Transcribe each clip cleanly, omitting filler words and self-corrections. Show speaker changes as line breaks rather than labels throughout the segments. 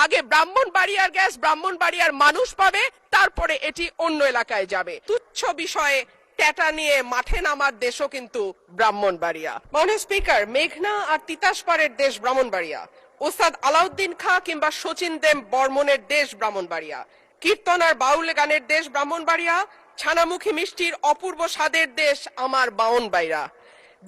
আগে ব্রাহ্মণবাড়িয়ার গ্যাস ব্রাহ্মণবাড়িয়ার মানুষ পাবে, তারপরে এটি অন্য এলাকায় যাবে। তুচ্ছ বিষয়ে ট্যাটা নিয়ে মাঠে নামার দেশও কিন্তু ব্রাহ্মণবাড়িয়া। মাননীয় স্পিকার, মেঘনা আর তিতাসপাড়ের দেশ ব্রাহ্মণবাড়িয়া, ওস্তাদ আলাউদ্দিন খাঁ কিংবা শচীন দেব বর্মনের দেশ ব্রাহ্মণবাড়িয়া, কীর্তন আর বাউল গানের দেশ ব্রাহ্মণবাড়িয়া, ছানামুখী মিষ্টির অপূর্ব স্বাদের দেশ আমার বাউনবাড়িয়া,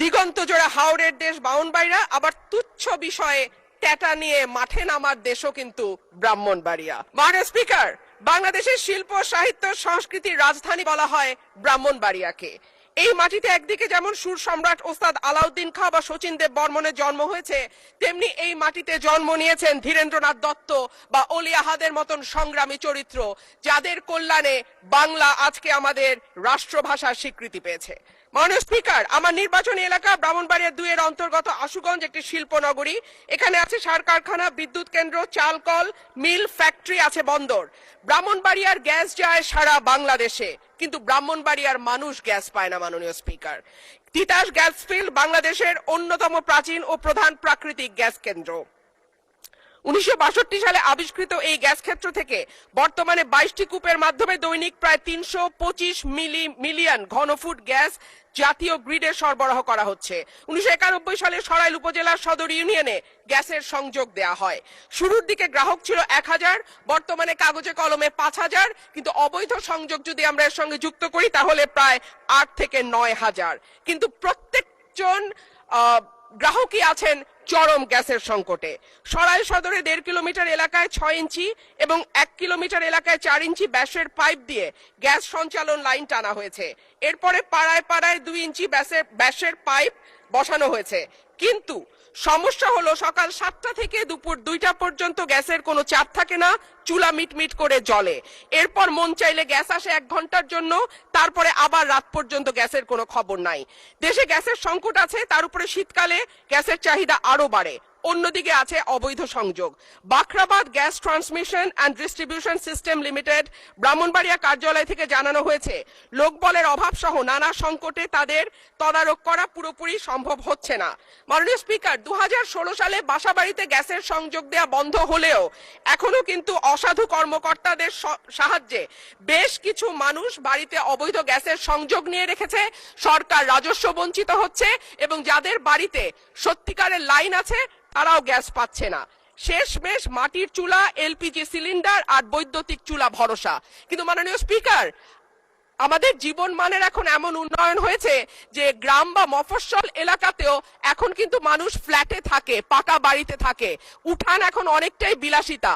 দিগন্ত জোড়া হাওড়ের দেশ বাউনবাড়িয়া, আবার তুচ্ছ বিষয়ে ট্যাটা নিয়ে মাঠে নামার দেশও কিন্তু ব্রাহ্মণবাড়িয়া। মাননীয় স্পিকার, বাংলাদেশের শিল্প সাহিত্য সংস্কৃতির রাজধানী বলা হয় ব্রাহ্মণবাড়িয়াকে। এই মাটিতে একদিকে যেমন সুর সম্রাট ওস্তাদ আলাউদ্দিন খাঁ বা শচীন দেব বর্মনের জন্ম হয়েছে, তেমনি এই মাটিতে জন্ম নিয়েছেন ধীরেন্দ্রনাথ দত্ত বা অলি আহাদের মতন সংগ্রামী চরিত্র, যাদের কল্যাণে বাংলা আজকে আমাদের রাষ্ট্রভাষার স্বীকৃতি পেয়েছে। মাননীয় স্পিকার, আমার নির্বাচনী এলাকা ব্রাহ্মণবাড়িয়া 2 এর অন্তর্গত আশুগঞ্জ একটি শিল্প নগরী। এখানে আছে সার কারখানা, বিদ্যুৎ কেন্দ্র, চাল কল, মিল, ফ্যাক্টরি, আছে বন্দর। ব্রাহ্মণবাড়িয়ার গ্যাস যায় সারা বাংলাদেশে, কিন্তু ব্রাহ্মণবাড়িয়ার মানুষ গ্যাস পায় না। মাননীয় স্পিকার, তিতাস গ্যাস ফিল্ড বাংলাদেশের অন্যতম প্রাচীন ও প্রধান প্রাকৃতিক গ্যাস কেন্দ্র। 1962 সালে আবিষ্কৃত এই গ্যাস ক্ষেত্র থেকে বর্তমানে 22টি কূপের মাধ্যমে দৈনিক প্রায় 325 মিলিয়ন ঘনফুট গ্যাস জাতীয় গ্রিডে সরবরাহ করা হচ্ছে। 1991 সালে সরাইল উপজেলার সদর ইউনিয়নে গ্যাসের সংযোগ দেয়া হয়। শুরুর দিকে গ্রাহক ছিল 1000, বর্তমানে কাগজে কলমে 5000, কিন্তু অবৈধ সংযোগ যদি আমরা এর সঙ্গে যুক্ত করি তাহলে প্রায় 8 থেকে 9000। কিন্তু প্রত্যেকজন গ্রাহকই আছেন চরম গ্যাসের সংকটে। সরাইল সদরে 1.5 কিলোমিটার এলাকায় 6 ইঞ্চি এবং 1 কিলোমিটার এলাকায় 4 ইঞ্চি ব্যাসের পাইপ দিয়ে গ্যাস সঞ্চালন লাইন টানা হয়েছে। এরপরে পাড়ায় পাড়ায় 2 ইঞ্চি ব্যাসের পাইপ বসানো হয়েছে। কিন্তু সমস্যা হলো সকাল 7টা থেকে দুপুর 2টা পর্যন্ত গ্যাসের কোনো চাপ থাকে না, চুলা মিটমিট করে জ্বলে। এরপর মন চাইলে গ্যাস আসে 1 ঘন্টার জন্য, তারপরে আবার রাত পর্যন্ত গ্যাসের কোনো খবর নাই। দেশে গ্যাসের সংকট আছে, তার উপরে শীতকালে গ্যাসের চাহিদা আরো বাড়ে। অন্যদিকে আছে অবৈধ সংযোগ। Bakhrabad gas transmission and distribution system limited Brahmanbaria কার্যালয় থেকে জানানো হয়েছে, লোকবলের অভাব সহ নানা সংকটে তাদের তদারক করা পুরোপুরি সম্ভব হচ্ছে না। মাননীয় স্পিকার, 2016 সালে বাসাবাড়িতে গ্যাসের সংযোগ দেওয়া বন্ধ হলেও এখনো কিন্তু অসাধু কর্মকর্তাদের সাহায্যে বেশ কিছু মানুষ বাড়িতে অবৈধ গ্যাসের সংযোগ নিয়ে রেখেছে। সরকার রাজস্ব বঞ্চিত হচ্ছে এবং যাদের বাড়িতে সত্যিকারের লাইন আছে তারাও গ্যাস পাচ্ছে না। শেষমেশ মাটির চুলা, এলপিজি সিলিন্ডার আর বৈদ্যুতিক চুলা ভরসা। কিন্তু মাননীয় স্পিকার, আমাদের জীবন মানের এখন এমন উন্নয়ন হয়েছে যে গ্রাম বা মফস্বল এলাকাতেও এখন কিন্তু মানুষ ফ্ল্যাটে থাকে, পাকা বাড়িতে থাকে। উঠান এখন অনেকটাই বিলাসিতা।